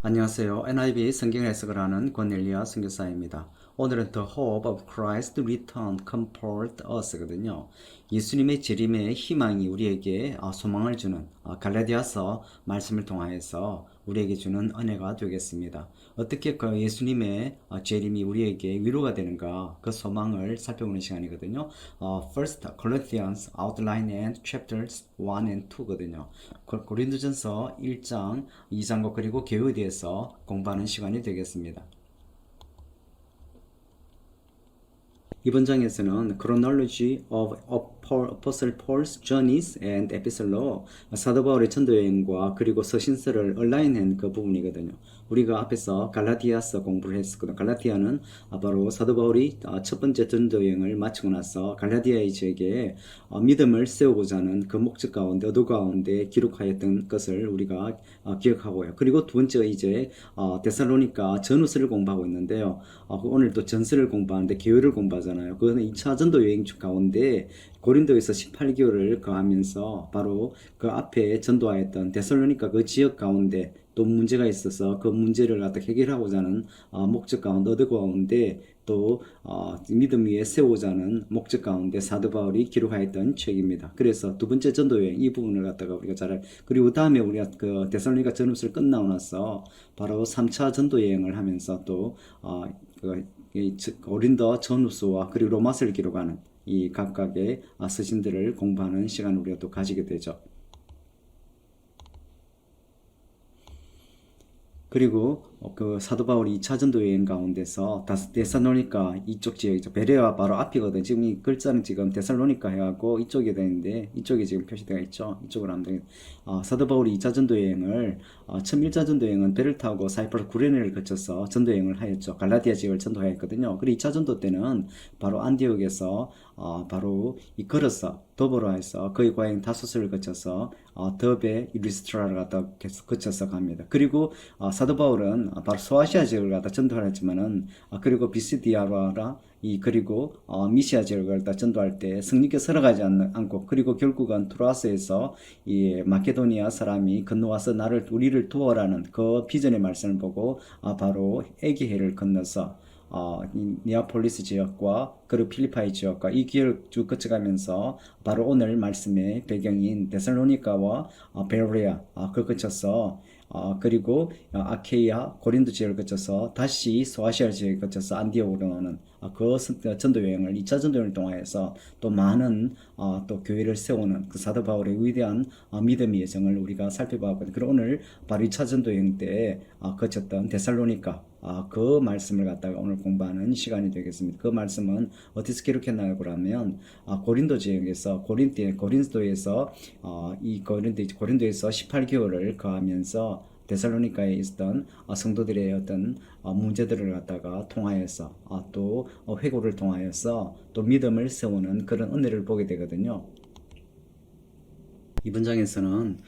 안녕하세요. NIV 성경 해석을 하는 권엘리아 선교사입니다. 오늘은 The Hope of Christ Return Comfort Us거든요. 예수님의 재림의 희망이 우리에게 소망을 주는 갈라디아서 말씀을 통하여서 우리에게 주는 은혜가 되겠습니다. 어떻게 그 예수님의 재림이 우리에게 위로가 되는가 그 소망을 살펴보는 시간이거든요. First Corinthians Outline and Chapters 1 and 2거든요. 고린도전서 1장, 2장과 그리고 교회에 대해서 공부하는 시간이 되겠습니다. 이번 장에서는 Chronology of Apostle Paul's Journeys and Epistle로 사도 바울의 전도 여행과 그리고 서신서를 얼라인한 그 부분이거든요. 우리가 앞에서 갈라디아서 공부를 했었거든요. 갈라디아는 바로 사도 바울이 첫 번째 전도 여행을 마치고 나서 갈라디아의 지역에 믿음을 세우고자 하는 그 목적 가운데 의도 가운데 기록하였던 것을 우리가 기억하고요. 그리고 두 번째 이제 데살로니가 전후서를 공부하고 있는데요. 오늘 또 전서를 공부하는데 교회를 공부하잖아요. 그거는 2차 전도 여행 가운데 고린도에서 18개월을 거하면서 바로 그 앞에 전도하였던 데살로니가 그 지역 가운데 또 문제가 있어서 그 문제를 갖다 해결하고자 하는 목적 가운데 의도 가운데 또 믿음 위에 세우고자 하는 목적 가운데 사도 바울이 기록하였던 책입니다. 그래서 두 번째 전도 여행 이 부분을 갖다가 우리가 잘 그리고 다음에 우리가 그 데살로니가 전후서를 끝나고 나서 바로 3차 전도 여행을 하면서 또 고린도 전후서와 그리고 로마서를 기록하는 이 각각의 서신들을 공부하는 시간을 우리가 또 가지게 되죠. 그리고 그 사도 바울이 2차 전도 여행 가운데서 데살로니가 이쪽 지역이죠. 베레아 바로 앞이거든. 지금 이 글자는 지금 데살로니카 해갖고 이쪽에 되는데 이쪽에 지금 표시되어 있죠. 이쪽으로 하면 되겠 사도 바울이 2차 전도 여행을 처음 1차 전도 여행은 배를 타고 사이프러스 구레네를 거쳐서 전도 여행을 하였죠. 갈라디아 지역을 전도하였거든요. 그리고 2차 전도 때는 바로 안디옥에서 바로 이 걸어서 더보로에서 거의 과행 다소스를 거쳐서 더베 리스트라를 갖다 계속 거쳐서 갑니다. 그리고 사도 바울은 바로 소아시아 지역을 갖다 전도를 했지만은 그리고 비시디아라 그리고 미시아 지역을 갖다 전도할 때 승리께 서러가지 않고 그리고 결국은 트로아스에서 이 마케도니아 사람이 건너와서 우리를 도와라는 그 비전의 말씀을 보고 바로 에게해를 건너서 니아폴리스 지역과 그리고 필리파이 지역과 이 길을 쭉 거쳐가면서 바로 오늘 말씀의 배경인 데살로니카와 베레아 그걸 거쳐서 그리고 아케이아 고린도 지역을 거쳐서 다시 소아시아 지역을 거쳐서 안디옥으로 오는 그 전도 여행을 2차 전도 여행을 통해서 또 많은 또 교회를 세우는 그 사도 바울의 위대한 믿음의 여정을 우리가 살펴봤거든요. 그리고 오늘 바로 2차 전도 여행 때 거쳤던 데살로니카 그 말씀을 갖다가 오늘 공부하는 시간이 되겠습니다. 그 말씀은 어디서 기록했나요? 그러면 고린도 지역에서 고린도에서 고린도에서 18개월을 거하면서 데살로니카에 있었던 성도들의 어떤 문제들을 갖다가 통하여서 또 회고를 통하여서 또 믿음을 세우는 그런 은혜를 보게 되거든요. 이번 장에서는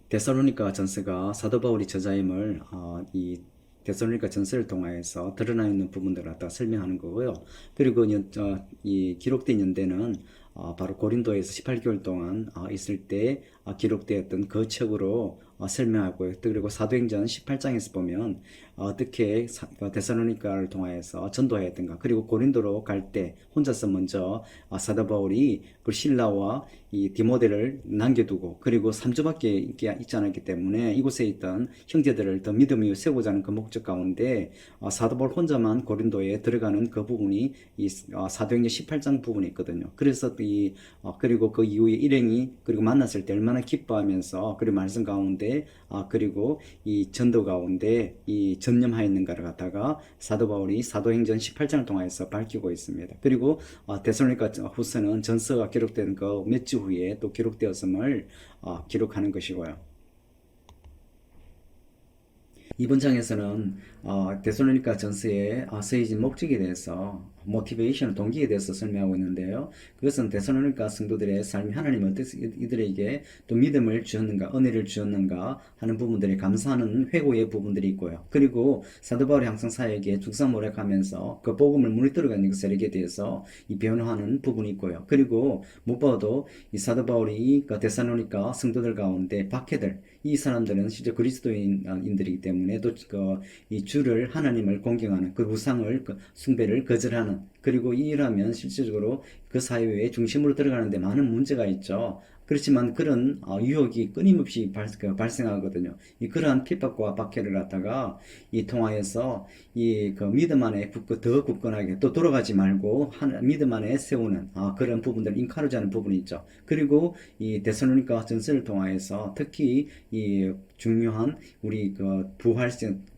데살로니가 전서가 사도 바울이 저자임을 이 데살로니가 전서를 통하여서 드러나 있는 부분들을 갖다 설명하는 거고요. 그리고 이 기록된 연대는 바로 고린도에서 18개월 동안 있을 때 기록되었던 그 책으로 설명하고요. 그리고 사도행전 18장에서 보면 어떻게 데살로니카를 통하여서 전도하였던가 그리고 고린도로 갈 때 혼자서 먼저 사도 바울이 그 신라와 이 디모데를 남겨두고 그리고 3주밖에 있지 않았기 때문에 이곳에 있던 형제들을 더 믿음 위에 세우고자 하는 그 목적 가운데 사도 바울 혼자만 고린도에 들어가는 그 부분이 이 사도행전 18장 부분이 있거든요. 그래서 그리고 그 이후에 일행이 그리고 만났을 때 얼마나 기뻐하면서 그리고 말씀 가운데 그리고 이 전도 가운데 이 전념하였는가를 갖다가 사도 바울이 사도행전 18장을 통해서 밝히고 있습니다. 그리고 데살로니가 후서는 전서가 기록된 그 몇 주 후에 또 기록되었음을 기록하는 것이고요. 이번 장에서는 데살로니가 전서의 서의진 목적에 대해서 모티베이션, 동기에 대해서 설명하고 있는데요. 그것은 데살로니가 성도들의 삶이 하나님 어떻게 이들에게 또 믿음을 주었는가, 은혜를 주었는가 하는 부분들이 감사하는 회고의 부분들이 있고요. 그리고 사도 바울이 항상 사역에 죽상모략하면서 그 복음을 무너뜨려가는 그 세력에 대해서 이 변호하는 부분이 있고요. 그리고 무엇보다도 이 사도 바울이 그 데살로니가 성도들 가운데 박해들 이 사람들은 실제 그리스도인들이기 때문에 또 이 주를 하나님을 공경하는 그 우상을 숭배를 거절하는 그리고 이라면 실질적으로 그 사회의 중심으로 들어가는데 많은 문제가 있죠. 그렇지만 그런 유혹이 끊임없이 발생하거든요. 그러한 핍박과 박해를 갖다가 이 통하여서 이 그 믿음 안에 더 굳건하게 또 돌아가지 말고 믿음 안에 세우는 그런 부분들 인카르자는 부분이 있죠. 그리고 이 데살로니가 전서를 통하여서 특히 이 중요한 우리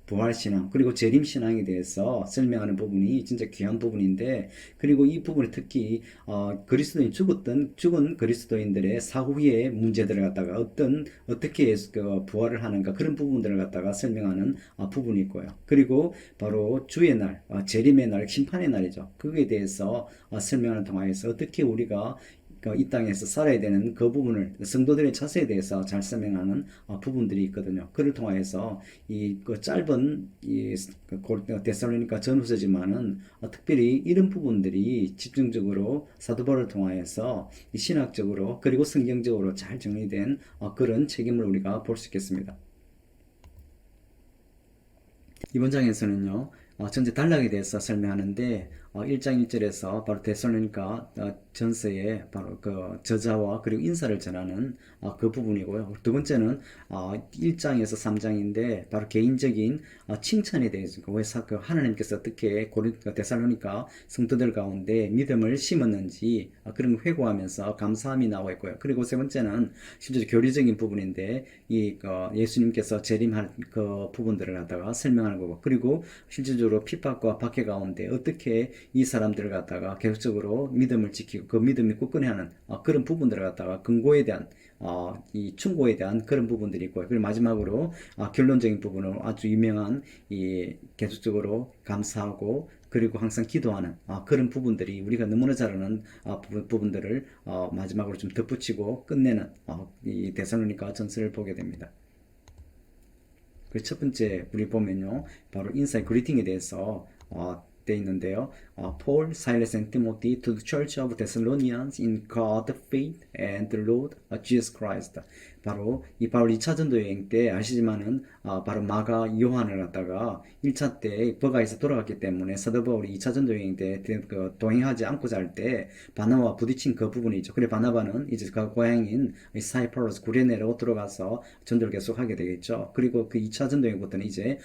부활신앙 그리고 재림신앙에 대해서 설명하는 부분이 진짜 귀한 부분인데 그리고 이 부분에 특히 그리스도인 죽은 그리스도인들의 사후의 문제들을 갖다가 어떻게 부활을 하는가 그런 부분들을 갖다가 설명하는 부분이 있고요. 그리고 바로 주의 날, 재림의 날, 심판의 날이죠. 그거에 대해서 설명을 통하여서 어떻게 우리가 이 땅에서 살아야 되는 그 부분을 성도들의 처세에 대해서 잘 설명하는 부분들이 있거든요. 그를 통하여서 그 짧은 데살로니가 전후서지만은 특별히 이런 부분들이 집중적으로 사도 바울을 통하여서 신학적으로 그리고 성경적으로 잘 정리된 그런 책임을 우리가 볼 수 있겠습니다. 이번 장에서는요, 전체 단락에 대해서 설명하는데, 1장 1절에서 바로 데살로니가 전서의 바로 그 저자와 그리고 인사를 전하는 그 부분이고요. 두 번째는 1장에서 3장인데, 바로 개인적인 칭찬에 대해서, 그 하나님께서 어떻게 데살로니가 성도들 가운데 믿음을 심었는지, 그런 거 회고하면서 감사함이 나와 있고요. 그리고 세 번째는 실제 교리적인 부분인데, 예수님께서 재림할 그 부분들을 갖다가 설명하는 거고, 그리고 실질적으로 핍박과 박해 가운데 어떻게 이 사람들을 갖다가 계속적으로 믿음을 지키고 그 믿음이 굳건해하는 그런 부분들을 갖다가 근거에 대한 이 충고에 대한 그런 부분들이 있고요. 그리고 마지막으로 결론적인 부분은 아주 유명한 이 계속적으로 감사하고 그리고 항상 기도하는 그런 부분들이 우리가 너무나 잘 아는 부분들을 마지막으로 좀 덧붙이고 끝내는 이 데살로니가 전서를 보게 됩니다. 그 첫 번째 우리 보면요, 바로 인사의 그리팅에 대해서 돼 있는데요. Paul, Silas, and Timothy to the Church of Thessalonians in God, the faith, and the Lord Jesus Christ. 바로 이 바울 2차 전도 여행 때 아시지만은 바로 마가 요한을 갖다가 1차 때 버가에서 돌아갔기 때문에 사도 바울이 2차 전도 여행 때 동행하지 않고자 할 때 바나바와 부딪힌 그 부분이죠. 그래 바나바는 이제 그 고향인 사이퍼러스 구레네로 들어가서 전도를 계속하게 되겠죠. 그리고 그 2차 전도 여행부터는 이제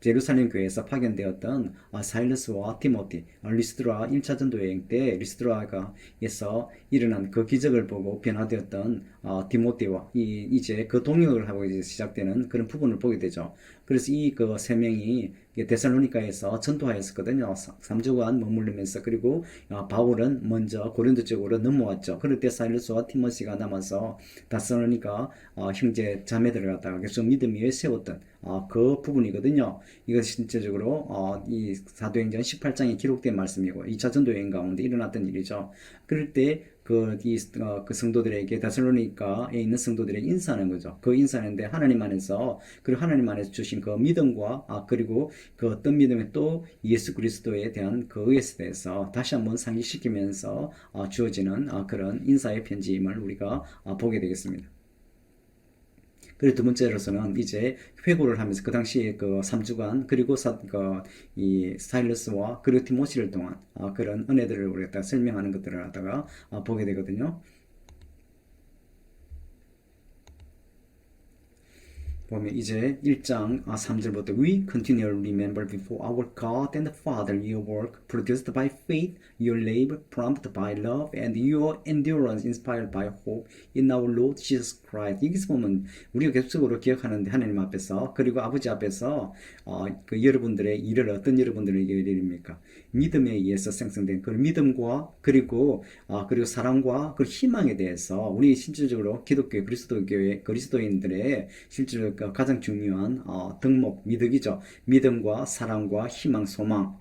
제루살렘 교회에서 파견되었던 사일러스와 티모티, 리스드라 1차 전도 여행 때 리스드라에서 일어난 그 기적을 보고 변화되었던 디모데와 이제 그 동역을 하고 이제 시작되는 그런 부분을 보게 되죠. 그래서 이 그 세 명이 데살로니가에서 전도하였었거든요. 3주간 머무르면서 그리고 바울은 먼저 고린도 쪽으로 넘어왔죠. 그럴 때 사일러스와 티모시가 남아서 데살로니가 형제 자매들을 갖다가 계속 믿음 위에 세웠던 그 부분이거든요. 이것이 실제적으로 이 사도행전 18장에 기록된 말씀이고 2차 전도 여행 가운데 일어났던 일이죠. 그럴 때 그 성도들에게 데살로니가에 있는 성도들에게 인사하는 거죠. 그 인사하는데 하나님 안에서 그리고 하나님 안에서 주신 그 믿음과 그리고 그 어떤 믿음에 또 예수 그리스도에 대한 그 의에 대해서 다시 한번 상기시키면서 주어지는 그런 인사의 편지임을 우리가 보게 되겠습니다. 그리고 두 번째로서는 이제 회고를 하면서 그 당시에 그 3주간 그리고 이 사일러스와 그리고 티모시를 통한 그런 은혜들을 우리가 설명하는 것들을 갖다가 보게 되거든요. 보면 이제 1장 3절부터 We continually remember before our God and the Father your work produced by faith, your labor prompted by love, and your endurance inspired by hope in our Lord Jesus Christ. 여기서 보면 우리가 계속적으로 기억하는데 하나님 앞에서 그리고 아버지 앞에서 그 여러분들의 일을 어떤 여러분들에게 일입니까? 믿음에 의해서 생성된 그 믿음과 그리고 사랑과 그 희망에 대해서 우리 실질적으로 기독교 그리스도교회 그리스도인들의 실질적으로 가장 중요한 덕목 미덕이죠. 믿음과 사랑과 희망 소망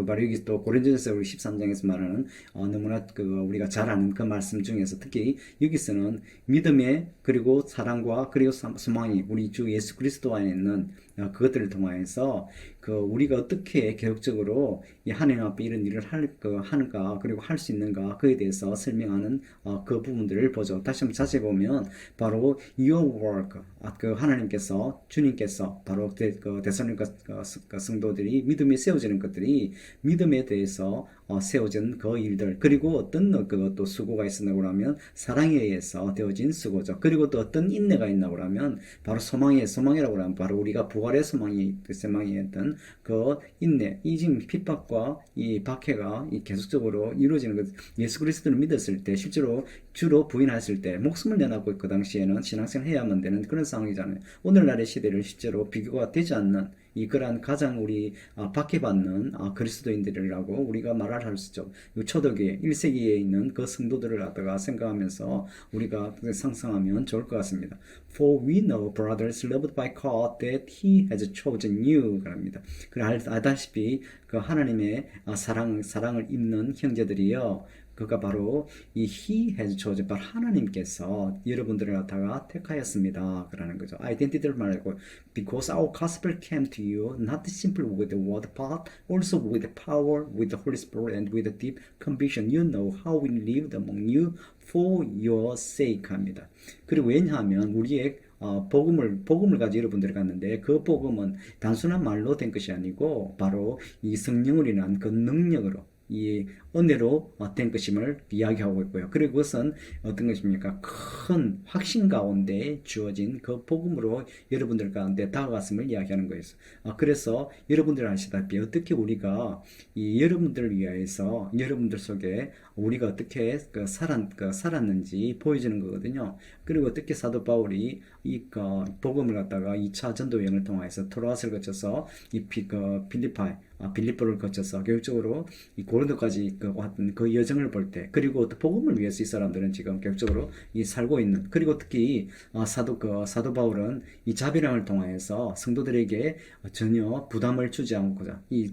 바로 여기 또 고린도전서 우리 13장에서 말하는 너무나 우리가 잘 아는 그 말씀 중에서 특히 여기서는 믿음의 그리고 사랑과 그리고 소망이 우리 주 예수 그리스도 안에 있는 그것들을 통하여서 우리가 어떻게 계획적으로 이 하나님 앞에 이런 일을 하는가, 그리고 할 수 있는가, 그에 대해서 설명하는 그 부분들을 보죠. 다시 한번 자세히 보면 바로 your work, 하나님께서, 주님께서 바로 데살로니가 성도들이 믿음에 세워지는 것들이 믿음에 대해서 세워진 그 일들, 그리고 어떤 그것도 수고가 있었나고 하면 사랑에 의해서 되어진 수고죠. 그리고 또 어떤 인내가 있나고 하면 바로 소망이라고 하면 바로 우리가 부활의 소망이 했던 그 인내, 이 지금 핍박과 이 박해가 계속적으로 이루어지는 것, 예수 그리스도를 믿었을 때 실제로 주로 부인했을 때 목숨을 내놓고 그 당시에는 신앙생활 해야만 되는 그런 상황이잖아요. 오늘날의 시대를 실제로 비교가 되지 않는 그러한 가장 우리 박해받는 그리스도인들이라고 우리가 말을 할 수 있죠. 초대교회 1세기에 있는 그 성도들을 갖다가 생각하면서 우리가 상상하면 좋을 것 같습니다. For we know, brothers loved by God, that He has chosen you. 그럽니다. 알다시피 그 하나님의 사랑을 입는 형제들이요. 그가 바로 이 He has chosen, 바로 하나님께서 여러분들을 갖다가 택하였습니다. 그러는 거죠. 아이덴티티를 말하고 because our gospel came to you not simply with the word but also with the power, with the Holy Spirit and with the deep conviction. You know how we lived among you for your sake 합니다. 그리고 왜냐하면 우리의 복음을 가지고 여러분들이 갔는데 그 복음은 단순한 말로 된 것이 아니고 바로 이 성령을 인한 그 능력으로 이 은혜로 된 것임을 이야기하고 있고요. 그리고 그것은 어떤 것입니까? 큰 확신 가운데 주어진 그 복음으로 여러분들 가운데 다가갔음을 이야기하는 거예요. 그래서 여러분들 아시다시피 어떻게 우리가 이 여러분들을 위하여서 여러분들 속에 우리가 어떻게 살았는지 보여주는 거거든요. 그리고 어떻게 사도 바울이 이 복음을 갖다가 2차 전도 여행을 통해서 트로아스를 거쳐서 빌립보를 거쳐서 결국적으로 이 고린도까지 왔던 그 여정을 볼 때, 그리고 또 복음을 위해서 이 사람들은 지금 결국적으로 살고 있는, 그리고 특히 사도 바울은 이 자비랑을 통하여서 성도들에게 전혀 부담을 주지 않고자 이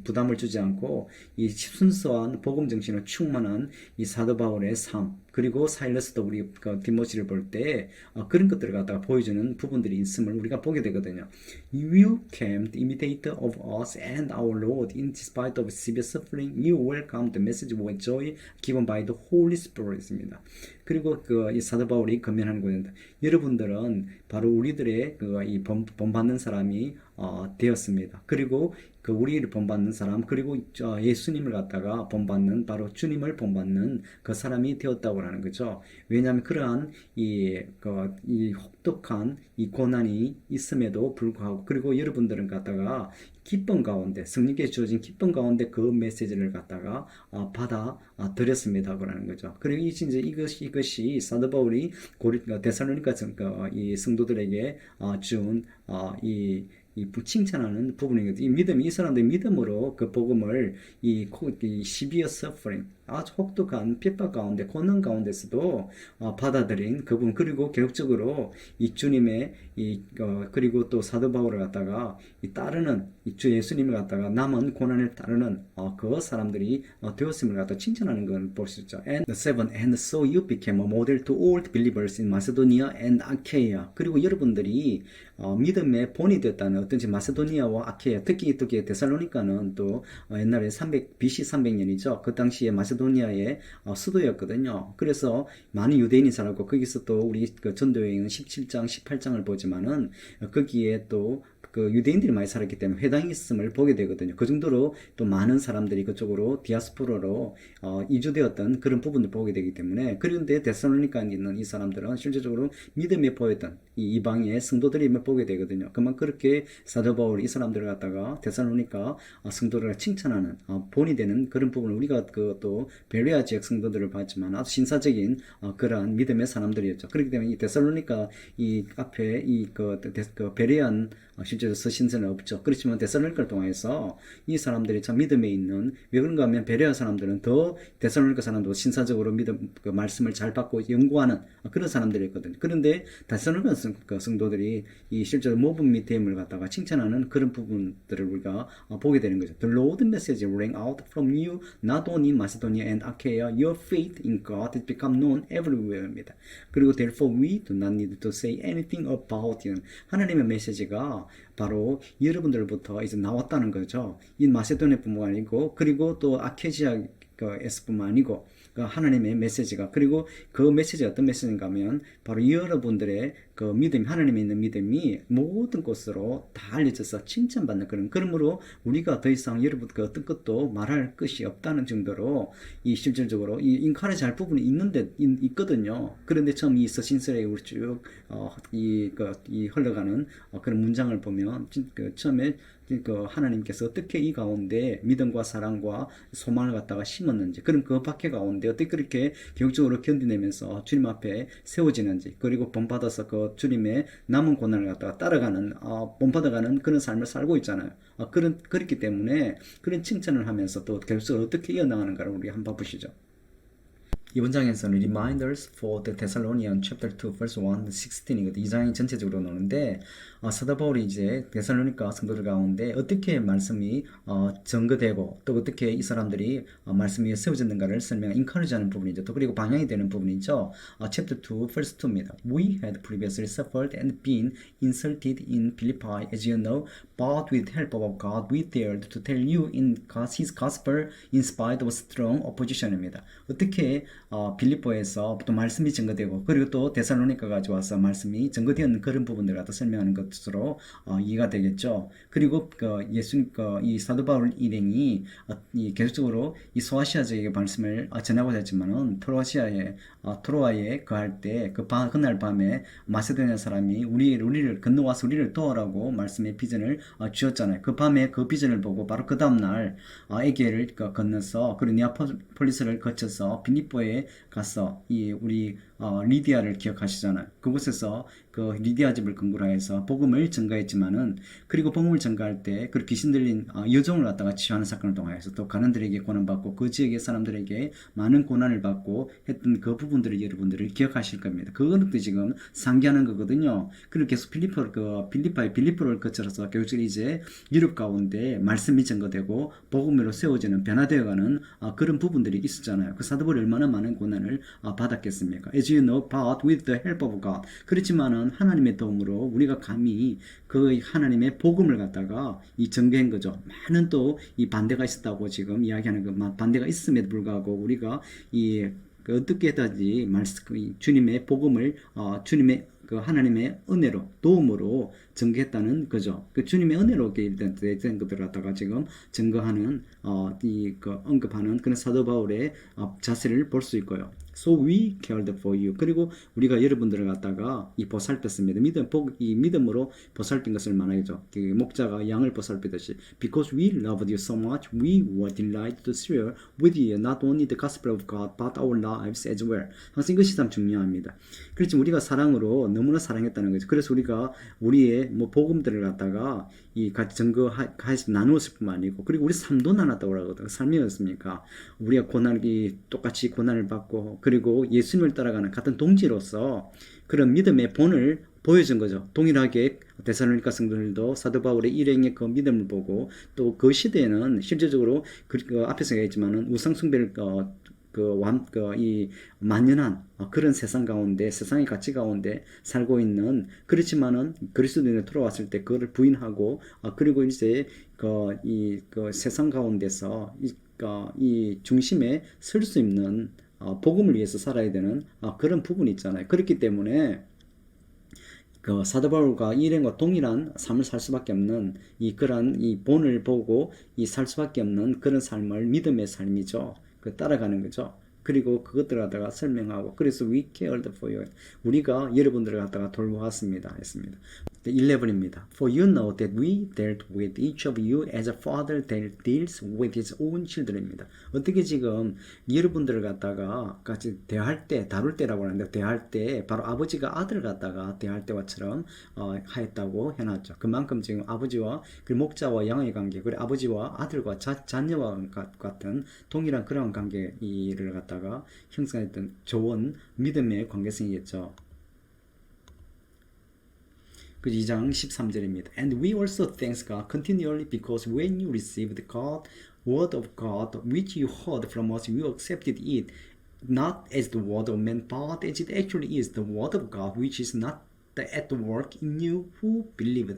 부담을 주지 않고 이 순수한 복음 정신을 충만한 이 사도 바울의 삶, 그리고 사일러스도 우리 디모시를 볼 때 그런 것들을 갖다가 보여주는 부분들이 있음을 우리가 보게 되거든요. You came to imitate of us and our Lord in despite of severe suffering. You welcomed the message with joy given by the Holy Spirit입니다. 그리고 이 사도 바울이 건면하는 것입니다. 여러분들은 바로 우리들의 이 본받는 사람이 되었습니다. 그리고 우리를 본받는 사람, 그리고 예수님을 갖다가 본받는, 바로 주님을 본받는 그 사람이 되었다고 하는 거죠. 왜냐하면 그러한 이 혹독한 이 고난이 있음에도 불구하고, 그리고 여러분들은 갖다가 기쁨 가운데, 성령께 주어진 기쁨 가운데 그 메시지를 갖다가 받아 들였습니다. 그러는 거죠. 그리고 이것이 사도 바울이 데살로니가 이 성도들에게 준 칭찬하는 부분이거든요. 이 믿음이, 이 사람들의 믿음으로 그 복음을 severe suffering, 아주 혹독한 핍박 가운데, 고난 가운데서도 받아들인 그 부분, 그리고 계속적으로 이 주님의 그리고 또 사도 바울을 갖다가 따르는 주 예수님을 갖다가 남은 고난을 따르는 그 사람들이 되었음을 갖다 칭찬하는 걸 볼 수 있죠. And so you became a model to all believers in Macedonia and Achaia. 그리고 여러분들이 믿음의 본이 됐다는, 어떤지 마세도니아와 아케야, 특히 데살로니가는 또 옛날에 BC 300년이죠. 그 당시에 마세도니아의 수도였거든요. 그래서 많은 유대인이 살았고, 거기서 또 우리 전도여행은 17장, 18장을 보지만은 거기에 또 유대인들이 많이 살았기 때문에 회당이 있음을 보게 되거든요. 그 정도로 또 많은 사람들이 그쪽으로 디아스포라로 이주되었던 그런 부분을 보게 되기 때문에, 그런데 데살로니카에 있는 이 사람들은 실제적으로 믿음에 보였던 이 이방의 성도들임을 보게 되거든요. 그만 그렇게 사도 바울이 이 사람들을 갖다가 데살로니카 성도들을 칭찬하는 본이 되는 그런 부분을 우리가 또 베레아 지역 성도들을 봤지만 아주 신사적인 그러한 믿음의 사람들이었죠. 그렇기 때문에 이 데살로니카 이 앞에 베레안 실제 실제 서신서는 없죠. 그렇지만 데살로니가를 통해서 이 사람들이 참 믿음에 있는, 왜 그런가 하면 베레아 사람들은 더 데살로니가 사람도 신사적으로 믿음 그 말씀을 잘 받고 연구하는 그런 사람들이었거든요. 그런데 데살로니가 성도들이 이 실제로 모범 믿음을 갖다가 칭찬하는 그런 부분들을 우리가 보게 되는 거죠. The Lord message rang out from you, not only in Macedonia and Achaia. Your faith in God has become known everywhere입니다. 그리고 therefore we do not need to say anything about it. 하나님의 메시지가 바로 여러분들부터 이제 나왔다는 거죠. 이 마세도니아뿐만 아니고, 그리고 또 아케지아에서뿐만 아니고, 그 하나님의 메시지가, 그리가 그 메시지가 어떤 메시지인가 하면 바로 여러분들의 그 믿음, 하나님에 있는 믿음이 모든 곳으로 다 알려져서 칭찬받는 그러므로 우리가 더 이상 여러분 그 어떤 것도 말할 것이 없다는 정도로 이 실질적으로 이 인카레지 할 부분이 있거든요. 그런데 처음 이 서신서에 우리 쭉 이 흘러가는 그런 문장을 보면 처음에 하나님께서 어떻게 이 가운데 믿음과 사랑과 소망을 갖다가 심었는지, 그럼 그 밖에 가운데 어떻게 그렇게 교육적으로 견디내면서 주님 앞에 세워지는지, 그리고 본받아서 그 주님의 남은 고난을 갖다가 따라가는, 본받아가는 그런 삶을 살고 있잖아요. 그렇기 때문에 그런 칭찬을 하면서 또 계속 어떻게 이어나가는가를 우리 한번 보시죠. 이번 장에서는 Reminders for the Thessalonians chapter 2 verse 1 16이거든요. 이 장이 전체적으로 나오는데 사도 바울이 이제 데살로니가 성도들 가운데 어떻게 말씀이 증거되고 또 어떻게 이 사람들이 말씀이 세워졌는가를 인카리지하는 부분이죠. 또 그리고 방향이 되는 부분이죠. chapter 2 verse 2입니다. We had previously suffered and been insulted in Philippi, as you know, but with the help of God we dared to tell you in His gospel in spite of strong opposition입니다. 어떻게 빌립보에서 또 말씀이 증거되고, 그리고 또 데살로니가가 와서 말씀이 증거되는 그런 부분들을 갖다 설명하는 것으로 이해가 되겠죠. 그리고 이 사도 바울 일행이 계속적으로 이 소아시아 지역의 말씀을 전하고자 했지만은 트로아에 거할 때 그날 밤에 마세도니아 사람이 우리를 건너와서 우리를 도와라고 말씀의 비전을 주었잖아요. 그 밤에 그 비전을 보고 바로 그 다음날 에게를 건너서 그리고 니아폴리스를 거쳐서 빌립보에 가서 우리 리디아를 기억하시잖아요. 그곳에서 그 리디아 집을 근거로 해서 복음을 전가했지만은, 그리고 복음을 전가할 때 그 귀신 들린 여종을 갖다가 치유하는 사건을 통해서 또 가난들에게 고난받고 그 지역의 사람들에게 많은 고난을 받고 했던 그 부분들을 여러분들을 기억하실 겁니다. 그것도 지금 상기하는 거거든요. 그리고 계속 빌립보를 거쳐서 결국 이제 유럽 가운데 말씀이 증거되고 복음으로 세워지는 변화되어가는 그런 부분들이 있었잖아요. 그 사도벌이 얼마나 많은 고난을 받았겠습니까? As you know, but with the help of God. 그렇지만은 하나님의 도움으로 우리가 감히 그 하나님의 복음을 갖다가 전개한 거죠. 많은 또 이 반대가 있었다고 지금 이야기하는 것, 반대가 있음에도 불구하고 우리가 어떻게 해야지 주님의 복음을 주님의 하나님의 은혜로, 도움으로 증거했다는 거죠. 주님의 은혜로 된 것들을 갖다가 지금 증거하는, 언급하는 그런 사도 바울의 자세를 볼 수 있고요. So we cared for you. 그리고 우리가 여러분들을 갖다가 보살폈습니다. 믿음으로 보살핀 것을 말하죠. 목자가 양을 보살피듯이. Because we loved you so much, we were delighted to share with you not only the gospel of God, but our lives as well. 항상 이것이 참 중요합니다. 그렇지, 우리가 사랑으로 너무나 사랑했다는 거죠. 그래서 우리가 우리의 복음들을 갖다가 같이 나누었을 뿐만 아니고, 그리고 우리 삶도 나눴다고 하거든요. 삶이었습니까? 우리가 똑같이 고난을 받고, 그리고 예수님을 따라가는 같은 동지로서 그런 믿음의 본을 보여준 거죠. 동일하게 데살로니가 성도들도 사도 바울의 일행의 그 믿음을 보고, 또 그 시대에는 실제적으로 앞에서 얘기했지만은 우상숭배를 이 만연한 그런 세상 가운데, 세상의 가치 가운데 살고 있는, 그렇지만은 그리스도인에 돌아왔을 때 그거를 부인하고, 그리고 이제 세상 가운데서 이 중심에 설 수 있는 복음을 위해서 살아야 되는 그런 부분이 있잖아요. 그렇기 때문에 사도 바울과 일행과 동일한 삶을 살 수밖에 없는 그런 본을 보고 살 수밖에 없는 그런 삶을 믿음의 삶이죠. 따라가는 거죠. 그리고 그것들을 갖다가 설명하고, 그래서 we cared for you. 우리가 여러분들을 갖다가 돌보았습니다. 했습니다. 11입니다. For you know that we dealt with each of you as a father deals with his own children입니다. 어떻게 지금 여러분들을 갖다가 같이 대할 때, 다룰 때라고 하는데 대할 때 바로 아버지가 아들을 갖다가 대할 때와처럼 하였다고 해놨죠. 그만큼 지금 아버지와 그 목자와 양의 관계, 그리고 아버지와 아들과 자녀와 같은 동일한 그런 관계를 갖다가 형성했던 좋은 믿음의 관계성이겠죠. 그 2장 13절입니다. And we also thank God continually because when you received God, word of God, which you heard from us, you accepted it, not as the word of man, but as it actually is the word of God, which is not at work in you who believe.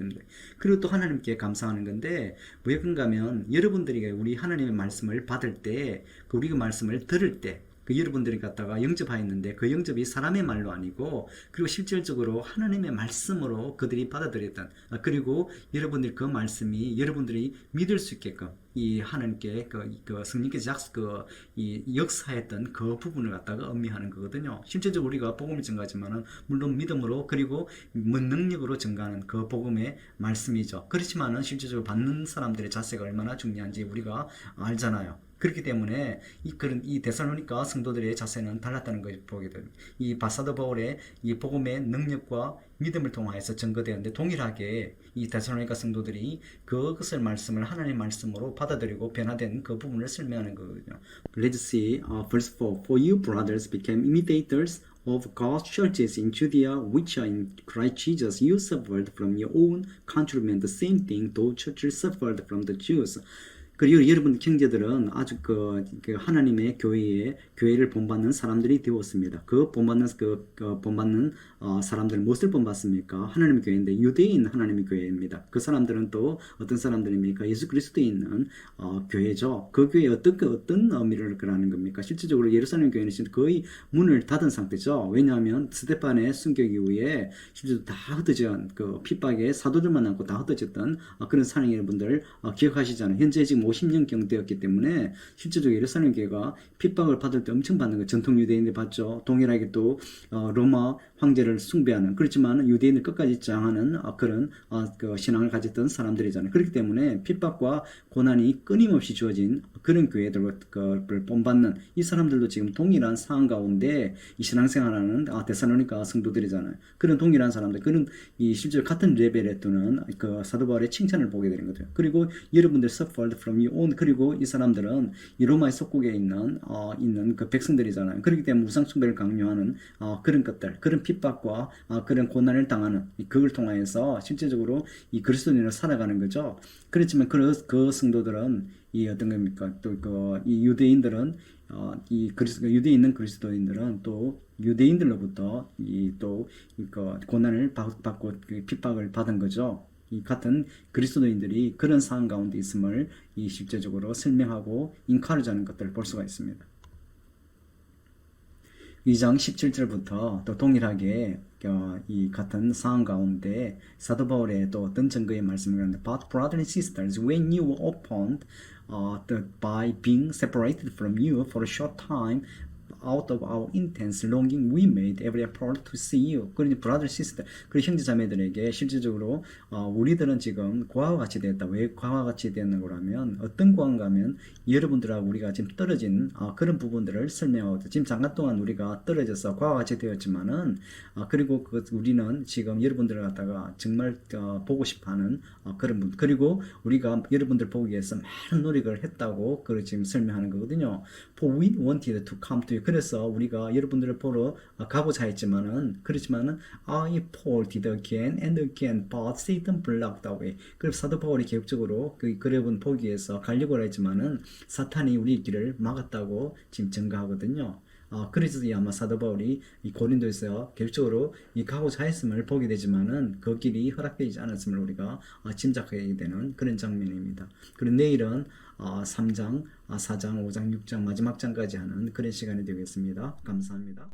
그리고 또 하나님께 감사하는 건데 왜 그런가 하면 여러분들이 우리 하나님의 말씀을 받을 때, 우리 그 말씀을 들을 때 그 여러분들이 갖다가 영접하였는데 그 영접이 사람의 말로 아니고 그리고 실질적으로 하나님의 말씀으로 그들이 받아들였던, 그리고 여러분들이 그 말씀이 여러분들이 믿을 수 있게끔 이 하나님께 그 성령께서 이 역사했던 그 부분을 갖다가 의미하는 거거든요. 실제적으로 우리가 복음을 전가하지만은 물론 믿음으로 그리고 능력으로 전가하는 그 복음의 말씀이죠. 그렇지만은 실제적으로 받는 사람들의 자세가 얼마나 중요한지 우리가 알잖아요. 그렇기 때문에 이 데살로니가 성도들의 자세는 달랐다는 것을 보게 됩니다. 이 사도 바울의 이 복음의 능력과 믿음을 통하여서 증거되었는데 동일하게 이 데살로니가 성도들이 그것을 말씀을 하나님의 말씀으로 받아들이고 변화된 그 부분을 설명하는 거거든요. Let's see verse 4. For you brothers became imitators of God's churches in Judea, which are in Christ Jesus. You suffered from your own countrymen the same thing those churches suffered from the Jews. 그리고 여러분 형제들은 아주 그 하나님의 교회를 본받는 사람들이 되었습니다. 그 본받는 사람들은 무엇을 본받습니까? 하나님의 교회인데 유대인 하나님의 교회입니다. 그 사람들은 또 어떤 사람들입니까? 예수 그리스도에 있는 교회죠. 그 교회에 어떤 의미를 그러는 겁니까? 실질적으로 예루살렘 교회는 거의 문을 닫은 상태죠. 왜냐하면 스데반의 순교 이후에 실제로 다 흩어진 그 핍박에 사도들만 남고 다 흩어졌던 그런 사랑하는 분들 기억하시잖아요. 현재 지금 50년경 되었기 때문에 실제적으로 예루살렘 교회가 핍박을 받을 때 엄청 받는 거 전통 유대인들 받죠. 동일하게 또 로마 황제를 숭배하는, 그렇지만 유대인을 끝까지 저항하는 그런 그 신앙을 가졌던 사람들이잖아요. 그렇기 때문에 핍박과 고난이 끊임없이 주어진 그런 교회들을 본받는 이 사람들도 지금 동일한 상황 가운데 이 신앙생활하는 데살로니가 성도들이잖아요. 그런 동일한 사람들, 그런 이 실제로 같은 레벨에 두는 그 사도 바울의 칭찬을 보게 되는 거죠. 그리고 여러분들 suffered from your own, 그리고 이 사람들은 이 로마의 속국에 있는 그 백성들이잖아요. 그렇기 때문에 우상 숭배를 강요하는 그런 것들, 그런 핍박과 그런 고난을 당하는 그걸 통하여서 실제적으로 이 그리스도인으로 살아가는 거죠. 그렇지만 그 성도들은 이 어떤 겁니까? 또 이 유대인들은 유대에 있는 그리스도인들은 또 유대인들로부터 고난을 받고 핍박을 받은 거죠. 이 같은 그리스도인들이 그런 상황 가운데 있음을 실제적으로 설명하고 인카르자는 것들을 볼 수가 있습니다. 2장 17절부터 또 동일하게 이 같은 상황 가운데 사도 바울의 또 어떤 증거의 말씀을 하는데, But brothers and sisters, when you were opened by being separated from you for a short time, out of our intense longing, we made every effort to see you. 그러니 brother, sister, 그 형제 자매들에게 실질적으로 우리들은 지금 과와 같이 되었다. 왜 과와 같이 되었는가 하면 어떤 과인가 하면 여러분들하고 우리가 지금 떨어진 그런 부분들을 설명하고, 지금 잠깐 동안 우리가 떨어져서 과와 같이 되었지만은 그리고 우리는 지금 여러분들을 갖다가 정말 보고 싶어하는 그런 분, 그리고 우리가 여러분들 보기 위해서 많은 노력을 했다고 그걸 지금 설명하는 거거든요. For we wanted to come to you. 그래서 우리가 여러분들을 보러 가고자 했지만은, 그렇지만은 I Paul did again and again, but Satan blocked the way. 그래서 사도 바울이 계획적으로 여러분 보기 위해서 가려고 했지만은 사탄이 우리 길을 막았다고 지금 증거하거든요. 그래서 아마 사도 바울이 이 고린도에서 계획적으로 이 가고자 했음을 보게 되지만은 그 길이 허락되지 않았음을 우리가 짐작하게 되는 그런 장면입니다. 그리고 내일은 3장, 4장, 5장, 6장 마지막 장까지 하는 그런 시간이 되겠습니다. 감사합니다.